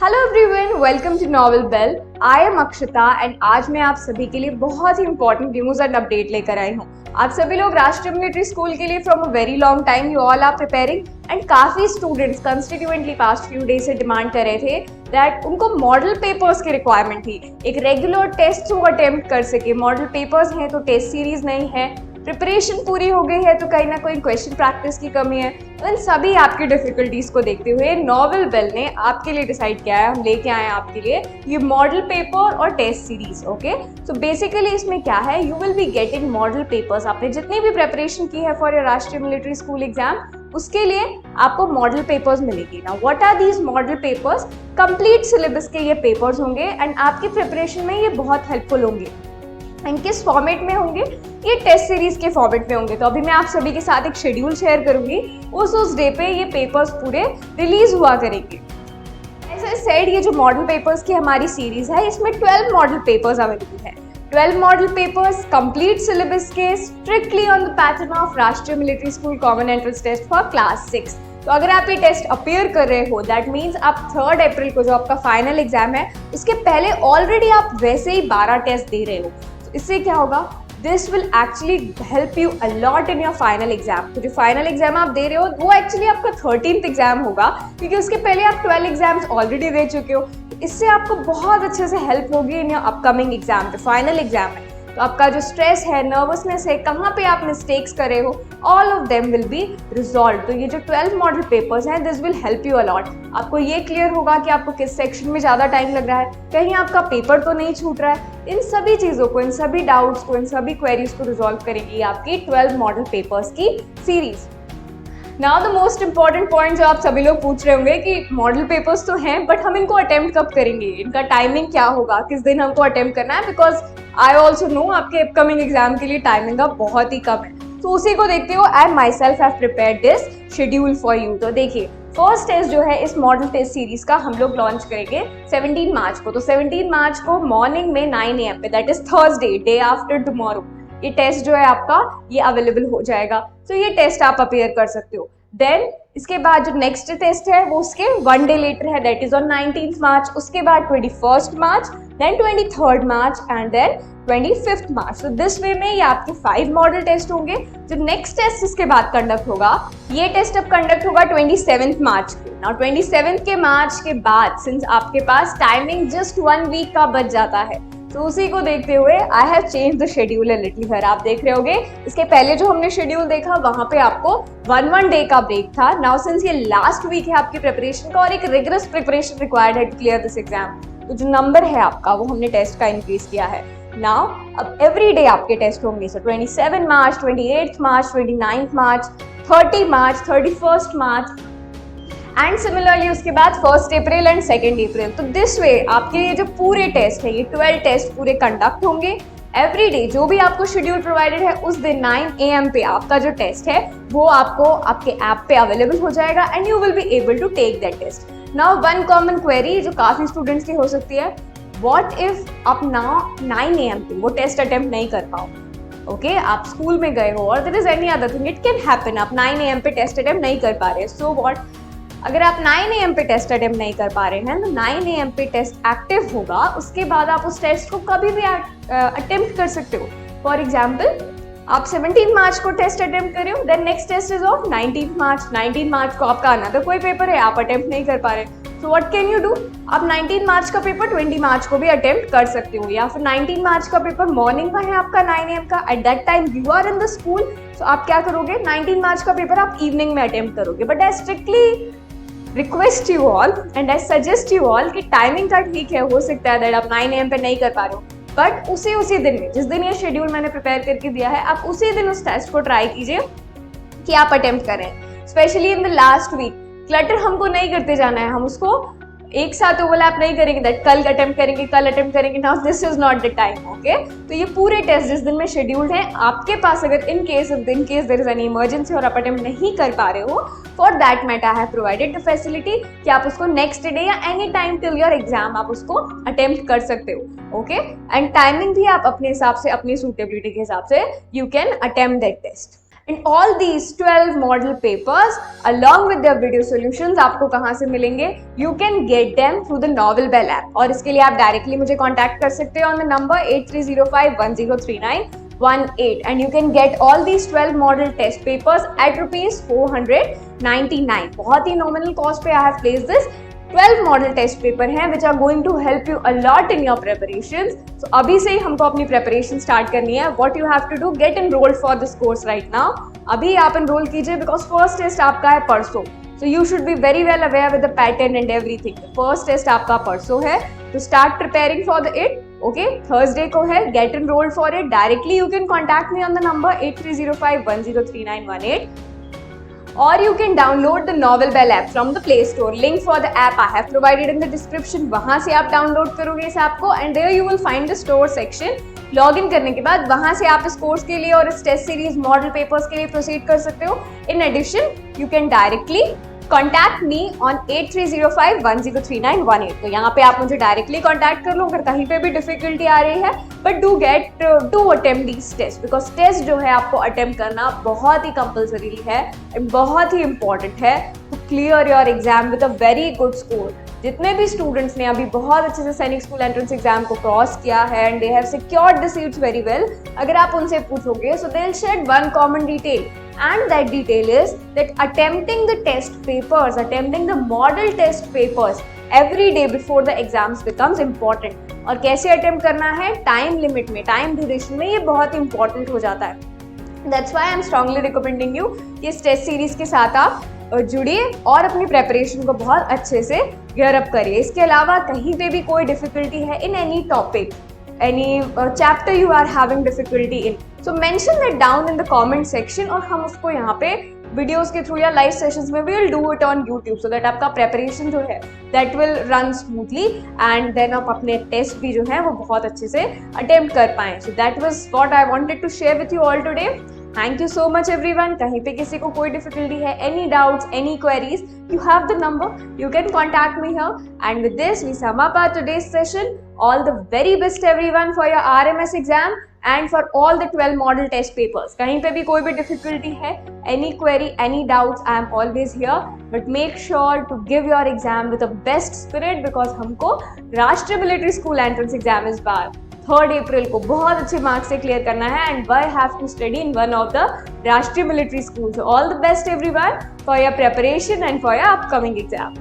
Hello everyone, welcome to Novel Bell. I am Akshata and आज मैं आप सभी के लिए बहुत ही इंपॉर्टेंट न्यूज एंड अपडेट लेकर आई हूँ। आप सभी लोग राष्ट्रीय मिलिट्री स्कूल के लिए from a very long time you all are preparing and काफी students consistently past few days से डिमांड कर रहे थे दैट उनको मॉडल पेपर्स की रिक्वायरमेंट थी। एक रेगुलर टेस्ट वो अटेम्प्ट कर सके। मॉडल पेपर्स हैं तो टेस्ट सीरीज नहीं है, प्रिपरेशन पूरी हो गई है तो कहीं ना कोई क्वेश्चन प्रैक्टिस की कमी है। तो इन सभी आपकी डिफिकल्टीज को देखते हुए नॉवेल बेल ने आपके लिए डिसाइड किया है, हम लेके आए हैं आपके लिए ये मॉडल पेपर और test series. Okay, so basically इसमें क्या है, you will be getting model papers. आपने जितनी भी प्रिपरेशन की है for your Rashtriya military school exam, उसके लिए आपको मॉडल पेपर्स मिलेगी ना। What are these model papers? Complete syllabus के ये पेपर्स होंगे एंड आपकी प्रिपरेशन में ये बहुत हेल्पफुल होंगे। एंड किस फॉर्मेट में होंगे? ये टेस्ट सीरीज के फॉर्मेट में होंगे। तो अभी मैं आप सभी के साथ एक शेड्यूल शेयर करूंगी, उस डे पे ये पेपर्स पूरे रिलीज हुआ करेंगे। ऐसे सेड, ये जो मॉडल पेपर्स की हमारी सीरीज है इसमें 12 मॉडल पेपर्स अवेलेबल है। 12 मॉडल पेपर्स कंप्लीट सिलेबस के, strictly on the pattern of Rashtriya military school common entrance test for class 6। तो अगर आप ये टेस्ट अपीयर कर रहे हो, दैट मीन्स आप 3 अप्रैल को जो आपका फाइनल एग्जाम है उसके पहले ऑलरेडी आप वैसे ही 12 टेस्ट दे रहे हो। इससे क्या होगा, this will actually help you a lot in your final exam. तो जो फाइनल एग्जाम आप दे रहे हो वो एक्चुअली आपका 13th एग्जाम होगा, क्योंकि उसके पहले आप 12 एग्जाम्स ऑलरेडी दे चुके हो। इससे आपको बहुत अच्छे से हेल्प होगी इन योर अपकमिंग एग्जाम। जो फाइनल एग्जाम है तो आपका जो स्ट्रेस है, नर्वसनेस है, कहाँ पे आप मिस्टेक्स करे हो, all of them will be resolve. तो ये जो 12 मॉडल पेपर्स हैं, this will help you allot. आपको ये क्लियर होगा कि आपको किस सेक्शन में ज़्यादा टाइम लग रहा है, कहीं आपका पेपर तो नहीं छूट रहा है। इन सभी चीज़ों को, इन सभी डाउट्स को, इन सभी क्वेरीज को रिजॉल्व करेगी आपकी 12 मॉडल पेपर्स की series. Now the most important point जो आप सभी लोग पूछ रहे होंगे कि मॉडल पेपर्स तो हैं बट हम इनको अटेम्प्ट कब करेंगे, इनका टाइमिंग क्या होगा, किस दिन हमको अटेम्प्ट करना है। बिकॉज आई ऑल्सो नो आपके अपकमिंग एग्जाम के लिए टाइमिंग का बहुत ही कम है। तो उसी को देखते हो I myself have prepared this schedule for you. तो देखिए, फर्स्ट टेस्ट जो है इस मॉडल टेस्ट सीरीज का हम लोग लॉन्च करेंगे 17 मार्च को। तो 17 मार्च को मॉर्निंग में 9 AM पे, that is Thursday, day after tomorrow, ये टेस्ट जो है आपका ये अवेलेबल हो जाएगा। तो ये टेस्ट आप अपीयर कर सकते हो। देन इसके बाद जो नेक्स्ट टेस्ट है वो उसके 1 डे लेटर है, that is on 19th March. उसके बाद 21st March, then 23rd March and then 25th March. तो दिस वे में ये आपके 5 मॉडल टेस्ट होंगे। जो नेक्स्ट टेस्ट इसके बाद कंडक्ट होगा, ये टेस्ट अब कंडक्ट होगा 27th मार्च को। नाउ 27th के मार्च के बाद, सिंस आपके पास टाइमिंग जस्ट 1 वीक का बच जाता है, तो उसी को देखते हुए I have change the schedule a little here. आप देख रहे होगे इसके पहले जो हमने शेड्यूल देखा वहां पे आपको 1 डे का ब्रेक था। नाउ सिंस ये लास्ट वीक है आपकी प्रिपरेशन का और एक रिगरस प्रिपरेशन रिक्वायर्ड है टू क्लियर दिस एग्जाम, तो जो नंबर है आपका वो हमने टेस्ट का इंक्रीज किया है। नाउ अब एवरी डे आपके टेस्ट होंगे। सो 27 मार्च, 28 मार्च, 29 मार्च, 30 मार्च, 31st मार्च एंड सिमिलरली उसके बाद 1 अप्रैल एंड 2 अप्रैल। तो दिस वे आपके ये जो पूरे टेस्ट है, ये 12 टेस्ट पूरे कंडक्ट होंगे एवरी डे। जो भी आपको शेड्यूल प्रोवाइडेड है उस दिन 9 AM पे आपका जो टेस्ट है वो आपको आपके ऐप पे अवेलेबल हो जाएगा and you will be able to take that test. Now one common query जो काफी स्टूडेंट्स की हो सकती है, व्हाट इफ आप नाउ 9 AM पे वो टेस्ट अटेम्प्ट नहीं कर पाओ? ओके, आप स्कूल में गए हो और there is any other thing, it can happen, आप 9 AM पे टेस्ट अटेम्प्ट नहीं कर पा रहे। सो व्हाट, अगर आप 9 AM पे टेस्ट अटेम्प्ट नहीं कर पा रहे हैं तो 9 AM पे टेस्ट एक्टिव होगा, उसके बाद आप उस टेस्ट को कभी भी अटेम्प्ट कर सकते हो। फॉर एग्जाम्पल, आप 17 मार्च को टेस्ट अटेम्प्ट कर रहे हो, then next test is on 19 March. 19 March को आपका अनदर कोई पेपर है, आप अटेम्प्ट नहीं कर पा रहे, so what can you do, आप 19 मार्च का पेपर 20 मार्च को भी अटेम्प्ट कर सकते हो। या फिर 19 मार्च का पेपर मॉर्निंग में है आपका 9 AM का, at that time you are in the school, तो आप क्या करोगे, 19 मार्च का पेपर आप इवनिंग में अटेम्प्ट करोगे। But I strictly request you all and I suggest you all कि टाइमिंग का ठीक है, हो सकता है दैट आप 9 AM पे नहीं कर पा रहे हो, बट उसी दिन में, जिस दिन ये शेड्यूल मैंने प्रिपेयर करके दिया है, आप उसी दिन उस टेस्ट को ट्राई कीजिए कि आप अटेम्प्ट करें। Specially in the last week clutter हमको नहीं करते जाना है, हम उसको एक साथ ओवरलैप नहीं करेंगे दैट कल अटेम्प्ट करेंगे, कल अटेम्प्ट करेंगे। Now this is not the time. Okay, तो ये पूरे टेस्ट जिस दिन में शेड्यूल्ड है आपके पास, अगर in case there is any emergency और आप अटेम्प्ट नहीं कर पा रहे हो, for that matter I have provided the facility कि आप उसको नेक्स्ट डे या any time till your exam आप उसको अटेम्प्ट कर सकते हो। ओके, एंड टाइमिंग भी आप अपने हिसाब से, अपनी सूटेबिलिटी के हिसाब से you can attempt that test. And all these 12 model papers along with their video solutions आपको कहाँ से मिलेंगे? You can get them through the Novel Bell app और इसके लिए आप डायरेक्टली मुझे कॉन्टैक्ट कर सकते हो on the number 8305103918 and you can get all these 12 model test papers at ₹499. बहुत ही nominal cost पे I have placed this. 12 model test paper हैं which are going to help you a lot in your preparations. So अभी से ही हमको अपनी preparation start करनी है. What you have to do, get enrolled for this course right now. अभी आप एनरोल कीजिए बिकॉज फर्स्ट टेस्ट आपका है परसों. So you should be very well aware with the pattern and everything. First test आपका परसों है तो start preparing for the it. Okay, Thursday को है. Get enrolled for it. Directly you can contact me on the number 8305103918. Or you can download the Novel Bell app from the Play Store. Link for the app I have provided in the description. वहाँ से आप download करोगे इस app को and there you will find the store section. Log in करने के बाद वहाँ से आप इस कोर्स के लिए और इस टेस्ट सीरीज मॉडल पेपर्स के लिए प्रोसीड कर सकते हो. In addition, you can directly contact me on 8305103918. तो यहाँ पे आप मुझे डायरेक्टली कॉन्टैक्ट कर लो अगर कहीं पे भी डिफिकल्टी आ रही है. But do attempt this test because test जो है आपको अटेम्प्ट करना बहुत ही कंपल्सरी है एंड बहुत ही इंपॉर्टेंट है to clear your exam with a very good score. जितने भी स्टूडेंट्स ने अभी बहुत अच्छे से सैनिक स्कूल एंट्रेंस एग्जाम को क्रॉस किया है and they have secured the seats very well, अगर आप उनसे पूछोगे so they will share one common detail. And that detail is that attempting the test papers, attempting the model test papers every day before the exams becomes important. और कैसे attempt करना है? Time limit में, time duration में, ये बहुत important हो जाता है. That's why I am strongly recommending you कि इस टेस्ट सीरीज के साथ आप जुड़िए और अपनी प्रेपरेशन को बहुत अच्छे से गियर अप करिए. इसके अलावा कहीं पे भी कोई डिफिकल्टी है in any topic, any chapter you are having difficulty in, so mention that down in the comment section और हम उसको यहाँ पे वीडियोस के थ्रू या लाइव सेशंस में we will do it on YouTube so that आपका प्रेपरेशन जो है that will run smoothly and then आप अपने टेस्ट भी जो है वो बहुत अच्छे से अटेम्प्ट कर पाएं. So that was what I wanted to share with you all today. Thank you so much everyone. कहीं पे किसी को कोई डिफिकल्टी है, any doubts, any queries, you have the number, you can contact me here. And with this we sum up our today's session. All the very best everyone for your RMS exam and for all the 12 model test papers. कहीं पे भी कोई भी difficulty है, any query, any doubts, I am always here. But make sure to give your exam with the best spirit because हमको राष्ट्रीय military school entrance exam इस बार 3rd अप्रैल को बहुत अच्छे मार्क्स से क्लियर करना है and I have to study in one of the राष्ट्रीय military school. So all the best everyone for your preparation and for your upcoming exam.